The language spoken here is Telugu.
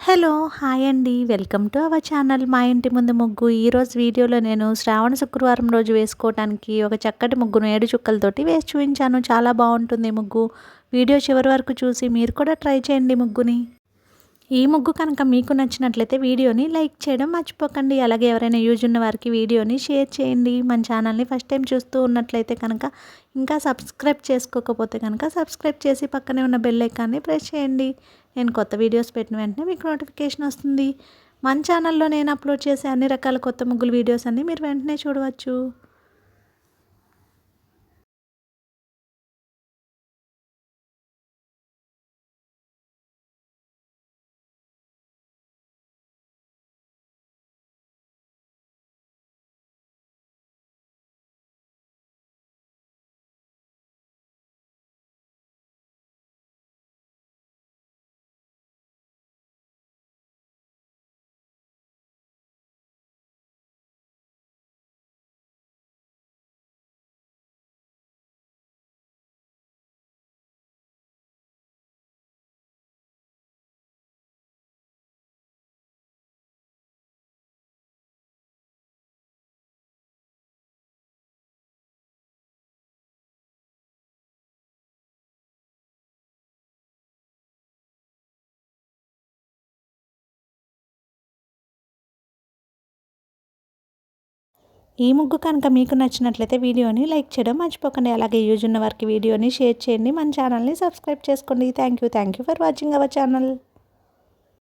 హలో! హాయ్ అండి. వెల్కమ్ టు అవర్ ఛానల్ మా ఇంటి ముందు ముగ్గు. ఈరోజు వీడియోలో నేను శ్రావణ శుక్రవారం రోజు వేసుకోవటానికి ఒక చక్కటి ముగ్గును 7 చుక్కలతోటి వేసి చూపించాను. చాలా బాగుంటుంది ముగ్గు. వీడియో చివరి వరకు చూసి మీరు కూడా ట్రై చేయండి ముగ్గుని. ఈ ముగ్గు కనుక మీకు నచ్చినట్లయితే వీడియోని లైక్ చేయడం మర్చిపోకండి. అలాగే ఎవరైనా యూజ్ ఉన్న వారికి వీడియోని షేర్ చేయండి. మన ఛానల్ని ఫస్ట్ టైం చూస్తూ ఉన్నట్లయితే కనుక ఇంకా సబ్స్క్రైబ్ చేసుకోకపోతే కనుక సబ్స్క్రైబ్ చేసి పక్కనే ఉన్న బెల్ ఐకాన్ని ప్రెస్ చేయండి. నేను కొత్త వీడియోస్ పెట్టిన వెంటనే మీకు నోటిఫికేషన్ వస్తుంది. మన ఛానల్లో నేను అప్లోడ్ చేసే అన్ని రకాల కొత్త ముగ్గులు వీడియోస్ అన్నీ మీరు వెంటనే చూడవచ్చు. ఈ ముగ్గు కనుక మీకు నచ్చినట్లయితే వీడియోని లైక్ చేయడం మర్చిపోకండి. అలాగే యూజ్ ఉన్న వారికి వీడియోని షేర్ చేయండి. మన ఛానల్ని సబ్స్క్రైబ్ చేసుకోండి. Thank you for watching our channel.